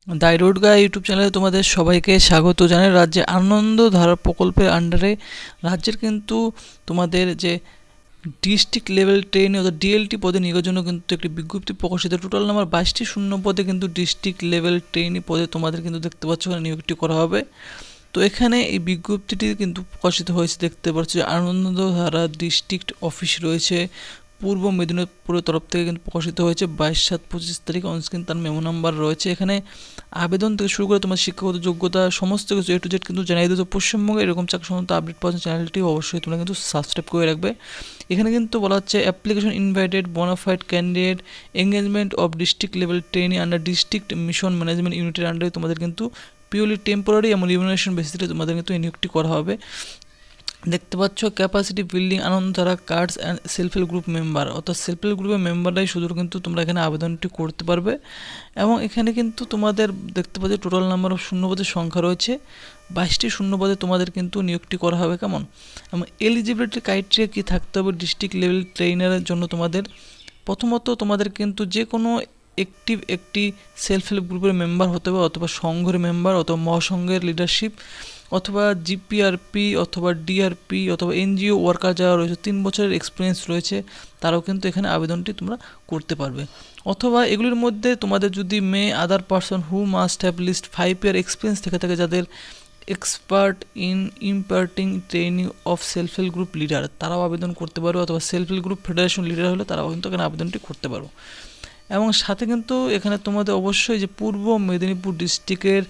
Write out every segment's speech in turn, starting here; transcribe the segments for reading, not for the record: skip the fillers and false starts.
The road guy YouTube চ্যানেলে তোমাদের সবাইকে স্বাগত জানাই। রাজ্যে আনন্দধারা প্রকল্পের আন্ডারে রাজ্যের কিন্তু তোমাদের যে ডিস্ট্রিক্ট লেভেল ট্রেনে অর্থাৎ ডিএলটি পদে নিয়োগের জন্য কিন্তু একটি বিজ্ঞপ্তি প্রকাশিত। টোটাল নাম্বার 22টি শূন্য পদে কিন্তু ডিস্ট্রিক্ট লেভেল ট্রেনি পদে তোমাদের কিন্তু দেখতে পাচ্ছ এখানে নিয়োগটি করা হবে। তো এখানে এই বিজ্ঞপ্তিটি কিন্তু প্রকাশিত হয়েছে, দেখতে পাচ্ছ যে আনন্দধারা ডিস্ট্রিক্ট অফিস রয়েছে পূর্ব মেদিনীপুরের তরফ থেকে কিন্তু প্রকাশিত হয়েছে 22/7/25 তারিখ। অনস্ক্রিন তার মেমো নাম্বার রয়েছে। এখানে আবেদন থেকে শুরু করে তোমার শিক্ষাগত যোগ্যতা সমস্ত কিছু A to Z কিন্তু জানিয়ে দিতে। পশ্চিমবঙ্গে এরকম চাকরি সম্বন্ধে আপডেট পাওয়ার চ্যানেলটি অবশ্যই তোমরা কিন্তু সাবস্ক্রাইব করে রাখবে। এখানে কিন্তু বলা হচ্ছে application invited bonafide candidate engagement of district level trainee under district mission management ইউনিটের আন্ডারে তোমাদের কিন্তু পিওরলি টেম্পোরারি এবং রিমিউনারেশন বেসিসে তোমাদের কিন্তু এই নিয়োগটি করা হবে। দেখতে পাচ্ছ capacity building Anandadhara cards and self help group member, অর্থাৎ সেলফ হেল্প গ্রুপের মেম্বাররাই শুধু কিন্তু তোমরা এখানে আবেদনটি করতে পারবে। এবং এখানে কিন্তু তোমাদের দেখতে পাচ্ছ টোটাল নাম্বার অফ শূন্যপদের সংখ্যা রয়েছে 22টি শূন্যপদে তোমাদের কিন্তু নিয়োগটি করা হবে। কেমন এবং এলিজিবিলিটি ক্রাইটেরিয়া কী থাকতে হবে ডিস্ট্রিক্ট লেভেল ট্রেনারের জন্য? তোমাদের প্রথমত তোমাদের কিন্তু যে কোনো একটি সেলফ হেল্প গ্রুপের মেম্বার হতে হবে, অথবা সংঘের মেম্বার, অথবা মহাসংঘের লিডারশিপ, অথবা জিপিআরপি, অথবা ডিআরপি, অথবা এনজিও ওয়ার্কার যারা রয়েছে 3 বছরের এক্সপিরিয়েন্স রয়েছে তারাও কিন্তু এখানে আবেদনটি তোমরা করতে পারবে। অথবা এগুলির মধ্যে তোমাদের যদি other person who must have list 5 year experience থেকে থাকে, যাদের expert in imparting training of self help group leader, তারাও আবেদন করতে পারো। অথবা self help group federation leader হলে তারাও কিন্তু এখানে আবেদনটি করতে পারো। এবং সাথে কিন্তু এখানে তোমাদের অবশ্যই যে পূর্ব মেদিনীপুর ডিস্ট্রিক্টের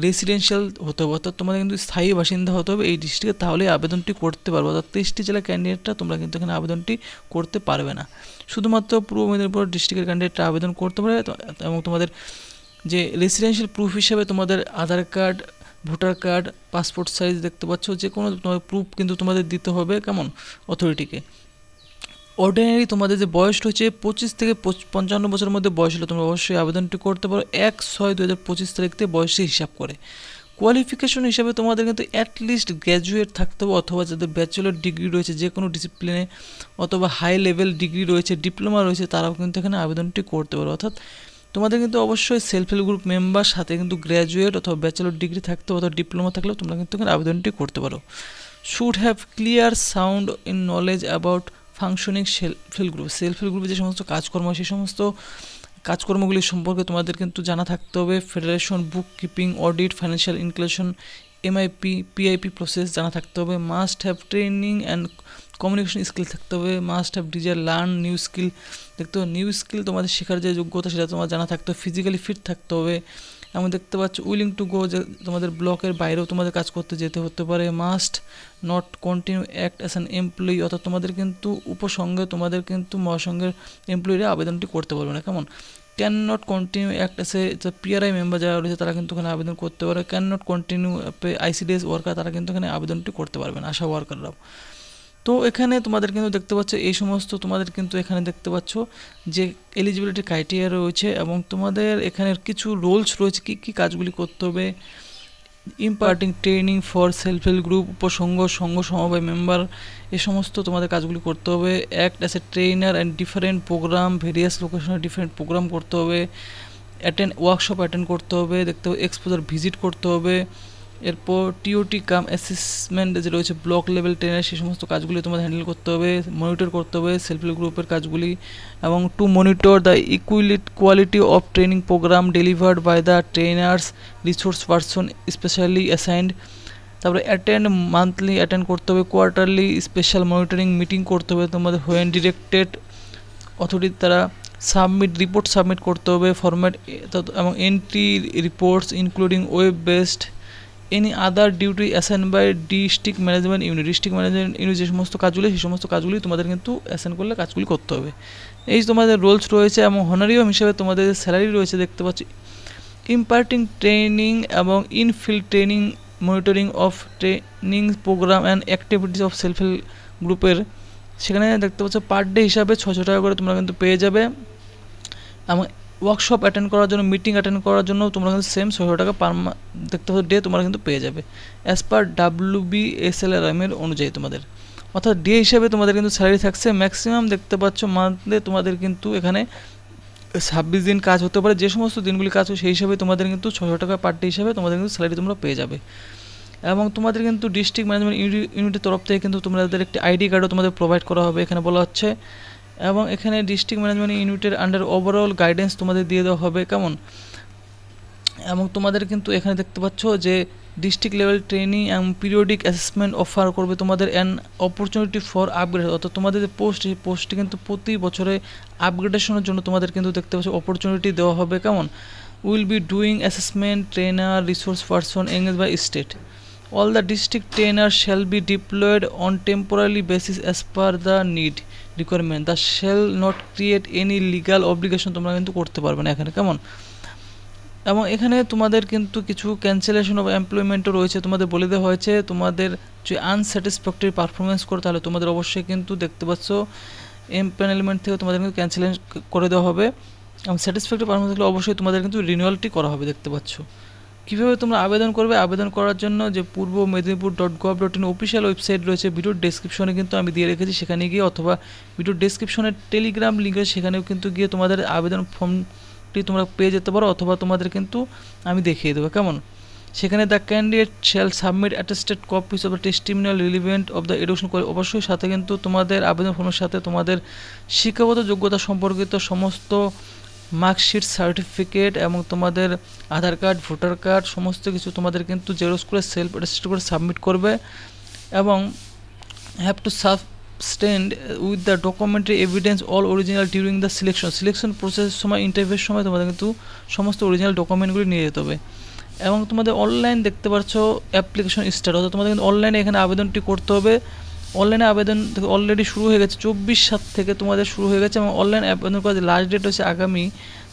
রেসিডেন্সিয়াল হতে হবে, অর্থাৎ তোমাদের কিন্তু স্থায়ী বাসিন্দা হতে হবে এই ডিস্ট্রিক্টে, তাহলে আবেদনটি করতে পারবে। অর্থাৎ 23টি জেলার ক্যান্ডিডেটরা তোমরা কিন্তু এখানে আবেদনটি করতে পারবে না, শুধুমাত্র পূর্ব মেদিনীপুর ডিস্ট্রিক্টের ক্যান্ডিডেটরা আবেদন করতে পারবে। এবং তোমাদের যে রেসিডেন্সিয়াল প্রুফ হিসেবে তোমাদের Aadhaar card, voter card, passport size দেখতে পাচ্ছ, যে কোনো প্রুফ কিন্তু তোমাদের দিতে হবে কেমন অথরিটিকে। অর্ডিনারি তোমাদের যে বয়স রয়েছে 25 থেকে 55 বছরের মধ্যে বয়স হলে তোমরা অবশ্যই আবেদনটি করতে পারো 1/6/2025 তারিখ থেকে বয়সে হিসাব করে। কোয়ালিফিকেশন হিসাবে তোমাদের কিন্তু অ্যাটলিস্ট গ্র্যাজুয়েট থাকতে হবে, অথবা যাদের ব্যাচেলর ডিগ্রি রয়েছে যে কোনো ডিসিপ্লিনে, অথবা হাই লেভেল ডিগ্রি রয়েছে, ডিপ্লোমা রয়েছে, তারাও কিন্তু এখানে আবেদনটি করতে পারো। অর্থাৎ তোমাদের কিন্তু অবশ্যই সেলফ হেল্প গ্রুপ মেম্বার সাথে কিন্তু গ্র্যাজুয়েট অথবা ব্যাচেলর ডিগ্রি থাকতে হবে, অথবা ডিপ্লোমা থাকলেও তোমরা কিন্তু এখানে আবেদনটি করতে পারো। Should have clear sound in knowledge about functioning self help group, self help গ্রুপে যে সমস্ত কাজকর্ম সেই সমস্ত কাজকর্মগুলি সম্পর্কে তোমাদের কিন্তু জানা থাকতে হবে। ফেডারেশন, বুক keeping, audit, financial inclusion, MIP, PIP process জানা থাকতে হবে। Must have training and communication skill থাকতে হবে। Must have desire learn new skill, দেখতে হবে নিউ স্কিল তোমাদের শেখার যে যোগ্যতা সেটা তোমার জানা থাকতে হবে। ফিজিক্যালি ফিট থাকতে হবে। এবং দেখতে পাচ্ছ উইলিং টু গো, যে তোমাদের ব্লকের বাইরেও তোমাদের কাজ করতে যেতে হতে পারে। Must not continue act as an employee, অর্থাৎ তোমাদের কিন্তু উপসংঘে তোমাদের কিন্তু মহাসংঘের এমপ্লয়িরা আবেদনটি করতে পারবে না। কেমন can not continue act as A PRI member যারা রয়েছে তারা কিন্তু এখানে আবেদন করতে পারে। Can not continue ICDS worker, তারা কিন্তু এখানে আবেদনটি করতে পারবে না, আশা ওয়ার্কাররাও। তো এখানে তোমাদের কিন্তু দেখতে পাচ্ছ এই সমস্ত তোমাদের কিন্তু এখানে দেখতে পাচ্ছ যে এলিজিবিলিটি ক্রাইটেরিয়া রয়েছে, এবং তোমাদের এখানের কিছু রোলস রয়েছে কী কী কাজগুলি করতে হবে। Imparting training for self help group, উপসংঘ, সংঘ সমবায় মেম্বার, এ সমস্ত তোমাদের কাজগুলি করতে হবে। Act as a trainer and different program, various লোকেশনে ডিফারেন্ট প্রোগ্রাম করতে হবে। ওয়ার্কশপ অ্যাটেন্ড করতে হবে, দেখতে হবে এক্সপোজার ভিজিট করতে হবে। এরপর টিওটি কাম অ্যাসেসমেন্ট যে রয়েছে ব্লক লেভেল ট্রেনার, সেই সমস্ত কাজগুলি তোমাদের হ্যান্ডেল করতে হবে। মনিটর করতে হবে সেলফ হেল্প গ্রুপের কাজগুলি, এবং to monitor the quality of training programme delivered by the trainers resource person specially assigned. তারপরে মান্থলি অ্যাটেন্ড করতে হবে। কোয়ার্টারলি স্পেশাল মনিটরিং মিটিং করতে হবে তোমাদের হোয়েন ডিরেক্টেড অথরিটি দ্বারা। রিপোর্ট সাবমিট করতে হবে ফরম্যাট, এবং entry reports including web based any other duty assign by district management unit, district management unit যে সমস্ত কাজগুলি সেই সমস্ত কাজগুলি তোমাদের কিন্তু অ্যাসাইন করলে কাজগুলি করতে হবে। এই তোমাদের রোলস রয়েছে, এবং হনারিয়াম হিসেবে তোমাদের স্যালারি রয়েছে দেখতে পাচ্ছি। ইম্পার্টিং ট্রেনিং এবং infield training, monitoring of training programme and activities of self help গ্রুপের, সেখানে দেখতে পাচ্ছ পার ডে হিসাবে 600 টাকা করে তোমরা কিন্তু পেয়ে যাবে। এবং ওয়ার্কশপ অ্যাটেন্ড করার জন্য, মিটিং অ্যাটেন্ড করার জন্য তোমরা কিন্তু সেম 600 টাকা পার দেখতে পাচ্ছ ডে তোমরা কিন্তু পেয়ে যাবে অ্যাজ পার WBSLRM এর অনুযায়ী তোমাদের। অর্থাৎ ডে হিসাবে তোমাদের কিন্তু স্যালারি থাকছে ম্যাক্সিমাম দেখতে পাচ্ছ মান্থলি তোমাদের কিন্তু এখানে 26 দিন কাজ হতে পারে, যে সমস্ত দিনগুলি কাজ হয় সেই হিসাবে তোমাদের কিন্তু 600 টাকা পার ডে হিসাবে তোমাদের কিন্তু স্যালারি তোমরা পেয়ে যাবে। এবং তোমাদের কিন্তু ডিস্ট্রিক্ট ম্যানেজমেন্ট ইউনিটের তরফ থেকে কিন্তু তোমাদের একটি আইডি কার্ডও তোমাদের প্রোভাইড করা হবে এখানে বলা হচ্ছে। এবং এখানে ডিস্ট্রিক্ট ম্যানেজমেন্ট ইউনিটের আন্ডার ওভারঅল গাইডেন্স তোমাদের দিয়ে দেওয়া হবে, কেমন। এবং তোমাদের কিন্তু এখানে দেখতে পাচ্ছ যে ডিস্ট্রিক্ট লেভেল ট্রেনিং এবং পিরিয়ডিক অ্যাসেসমেন্ট অফার করবে তোমাদের, অ্যান অপরচুনিটি ফর আপগ্রেড, অর্থাৎ তোমাদের যে পোস্ট এই পোস্টটি কিন্তু প্রতি বছরে আপগ্রেডেশনের জন্য তোমাদের কিন্তু দেখতে পাচ্ছ অপরচুনিটি দেওয়া হবে, কেমন। Will be doing assessment trainer resource person engage by state. All the district trainers shall be deployed on temporary basis as per the need requirement. That shall not create any legal obligation, তোমরা কিন্তু করতে পারবে না এখানে, কেমন। এবং এখানে তোমাদের কিন্তু কিছু ক্যান্সেলেশন অফ এমপ্লয়মেন্টও রয়েছে, তোমাদের বলে দেওয়া হয়েছে তোমাদের যে আনস্যাটিসফ্যাক্টরি পারফরমেন্স করে তাহলে তোমাদের অবশ্যই কিন্তু দেখতে পাচ্ছ এমপ্যানেলমেন্ট থেকে তোমাদের কিন্তু ক্যান্সেলেশন করে দেওয়া হবে, এবং স্যাটিসফ্যাক্টরি পারফরমেন্স থাকলে অবশ্যই তোমাদের কিন্তু রিনিউয়ালটি করা হবে দেখতে পাচ্ছ। কীভাবে তোমরা আবেদন করবে, আবেদন করার জন্য যে পূর্ব মেদিনীপুর .gov.in অফিসিয়াল ওয়েবসাইট রয়েছে, ভিডিওর ডেসক্রিপশনে কিন্তু আমি দিয়ে রেখেছি, সেখানে গিয়ে অথবা ভিডিওর ডেসক্রিপশনের টেলিগ্রাম লিঙ্ক আছে সেখানেও কিন্তু গিয়ে তোমাদের আবেদন ফর্মটি তোমরা পেয়ে যেতে পারো, অথবা তোমাদের কিন্তু আমি দেখিয়ে দেবো, কেমন। সেখানে the candidate shall submit attested copies of the testimonial relevant of the education, অবশ্যই সাথে কিন্তু তোমাদের আবেদন ফর্মের সাথে তোমাদের শিক্ষাগত যোগ্যতা সম্পর্কিত সমস্ত মার্কশিট, সার্টিফিকেট এবং তোমাদের আধার কার্ড, ভোটার কার্ড সমস্ত কিছু তোমাদের কিন্তু জেরক্স করে সেলফ অ্যাটেস্টেড করে সাবমিট করবে, এবং have to substantiate with the documentary evidence all original during the selection প্রসেসের সময়, ইন্টারভিউর সময় তোমাদের কিন্তু সমস্ত অরিজিনাল ডকুমেন্টগুলি নিয়ে যেতে হবে। এবং তোমাদের অনলাইন দেখতে পাচ্ছ অ্যাপ্লিকেশন স্টার্ট, অর্থাৎ তোমাদের কিন্তু অনলাইনে এখানে আবেদনটি করতে হবে। অনলাইনে আবেদন অলরেডি শুরু হয়ে গেছে, 24/7 থেকে তোমাদের শুরু হয়ে গেছে, এবং অনলাইন আবেদন করার লাস্ট ডেট হচ্ছে আগামী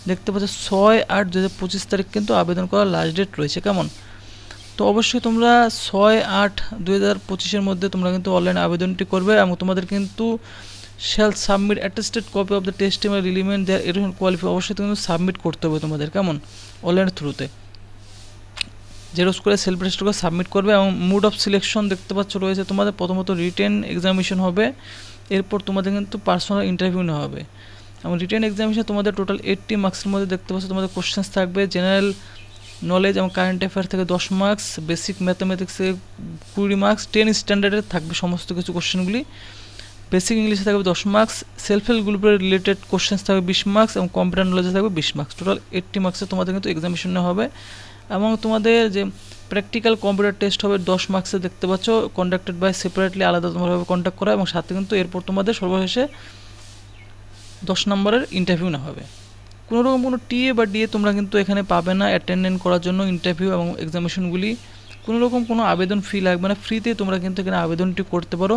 দেখতে পাচ্ছ 6/8/2025 তারিখ কিন্তু আবেদন করার লাস্ট ডেট রয়েছে, কেমন। তো অবশ্যই তোমরা 6/8/2025-এর মধ্যে তোমরা কিন্তু অনলাইন আবেদনটি করবে, এবং তোমাদের কিন্তু shall submit attested copy of the testimonial relevant there education qualify, অবশ্যই কিন্তু সাবমিট করতে হবে তোমাদের, কেমন, অনলাইনের থ্রুতে জেরক্স করে সেলফ অ্যাটেস্টেড করে সাবমিট করবে। এবং মুড অফ সিলেকশন দেখতে পাচ্ছ রয়েছে তোমাদের, প্রথমত রিটেন এক্সামিনেশন হবে, এরপর তোমাদের কিন্তু পার্সোনাল ইন্টারভিউ নেওয়া হবে। এবং রিটেন এক্সামিনেশন তোমাদের টোটাল 80 মার্কসের মধ্যে দেখতে পাচ্ছ তোমাদের কোশ্চেন্স থাকবে, জেনারেল নলেজ এবং কারেন্ট অ্যাফেয়ার থেকে 10 মার্কস, বেসিক ম্যাথামেটিক্স থেকে 20 মার্কস, 10 স্ট্যান্ডার্ডের থাকবে সমস্ত কিছু কোশ্চেনগুলি, বেসিক ইংলিশে থাকবে 10 মার্কস, সেলফ হেল্প গ্রুপের রিলেটেড কোশ্চেন্স থাকবে 20 মার্কস, এবং কম্পিউটার নলেজে থাকবে 20 মার্কস, টোটাল 80 মার্কসে তোমাদের কিন্তু এক্সামিনেশন হবে। এবং তোমাদের যে প্র্যাকটিক্যাল কম্পিউটার টেস্ট হবে 10 মার্কসে দেখতে পাচ্ছ, কন্ডাক্টেড বাই সেপারেটলি, আলাদা তোমারভাবে কন্ডাক্ট করা, এবং সাথে কিন্তু এরপর তোমাদের সর্বশেষে 10 নম্বরের ইন্টারভিউ নেওয়া হবে। কোনো রকম কোনো টিএ বা ডিএ তোমরা কিন্তু এখানে পাবে না অ্যাটেন্ডেন্ট করার জন্য ইন্টারভিউ এবং এক্সামিনেশনগুলি, কোনো রকম কোনো আবেদন ফি লাগবে না, ফ্রিতে তোমরা কিন্তু এখানে আবেদনটি করতে পারো।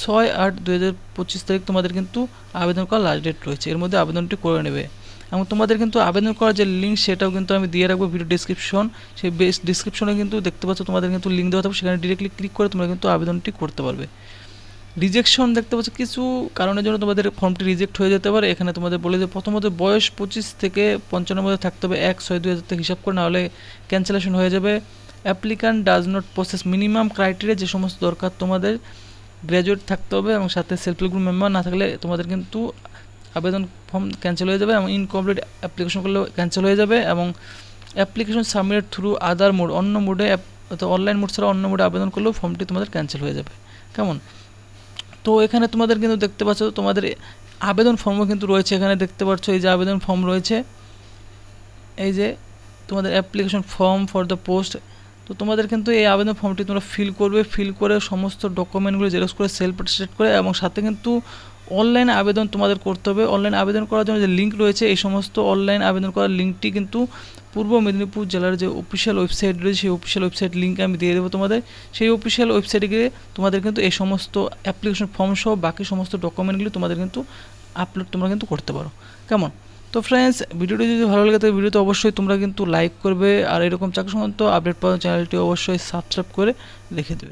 6/8/2025 তারিখ তোমাদের কিন্তু আবেদন করার লাস্ট ডেট রয়েছে, এর মধ্যে আবেদনটি করে নেবে। এবং তোমাদের কিন্তু আবেদন করার যে লিঙ্ক সেটাও কিন্তু আমি দিয়ে রাখবো ভিডিও ডিসক্রিপশন, সেই ডিসক্রিপশনে কিন্তু দেখতে পাচ্ছ তোমাদের কিন্তু লিঙ্ক দেওয়া থাকবে, সেখানে ডিরেক্টলি ক্লিক করে তোমরা কিন্তু আবেদনটি করতে পারবে। রিজেকশন দেখতে পাচ্ছ কিছু কারণের জন্য তোমাদের ফর্মটি রিজেক্ট হয়ে যেতে পারে, এখানে তোমাদের বলে যে প্রথমত বয়স 25 থেকে 55 মধ্যে থাকতে হবে, 1/6/2000 থেকে হিসাব করে, না হলে ক্যান্সেলেশন হয়ে যাবে। Applicant does not process minimum criteria, যে সমস্ত দরকার তোমাদের গ্র্যাজুয়েট থাকতে হবে এবং সাথে সেলফ হেল্প গ্রুপ মেম্বার না থাকলে তোমাদের কিন্তু আবেদন ফর্ম ক্যান্সেল হয়ে যাবে, এবং ইনকমপ্লিট অ্যাপ্লিকেশন করলেও ক্যান্সেল হয়ে যাবে। এবং application submit through other mode, অন্য মোডে অনলাইন মোড ছাড়া অন্য মোডে আবেদন করলেও ফর্মটি তোমাদের ক্যান্সেল হয়ে যাবে, কেমন। তো এখানে তোমাদের কিন্তু দেখতে পাচ্ছ তোমাদের আবেদন ফর্মও কিন্তু রয়েছে, এখানে দেখতে পাচ্ছ এই যে আবেদন ফর্ম রয়েছে, এই যে তোমাদের application form for the post. তো তোমাদের কিন্তু এই আবেদন ফর্মটি তোমরা ফিল করবে, ফিল করে সমস্ত ডকুমেন্টগুলো জেরক্স করে সেলফ অ্যাটেস্টেড করে, এবং সাথে কিন্তু অনলাইন আবেদন তোমাদের করতে হবে। অনলাইন আবেদন করার জন্য যে লিঙ্ক রয়েছে, এই সমস্ত অনলাইন আবেদন করার লিঙ্কটি কিন্তু পূর্ব মেদিনীপুর জেলার যে অফিসিয়াল ওয়েবসাইট রয়েছে সেই অফিসিয়াল ওয়েবসাইট লিঙ্ক আমি দিয়ে দেবো তোমাদের, সেই অফিসিয়াল ওয়েবসাইটে গিয়ে তোমাদের কিন্তু এই সমস্ত অ্যাপ্লিকেশন ফর্ম সহ বাকি সমস্ত ডকুমেন্টগুলি তোমাদের কিন্তু আপলোড তোমরা কিন্তু করতে পারো, কেমন। তো ফ্রেন্ডস, ভিডিওটি যদি ভালো লাগে তাহলে ভিডিওতে অবশ্যই তোমরা কিন্তু লাইক করবে, আর এরকম চাকরি সংক্রান্ত আপডেট পাওয়ার চ্যানেলটি অবশ্যই সাবস্ক্রাইব করে রেখে দেবে।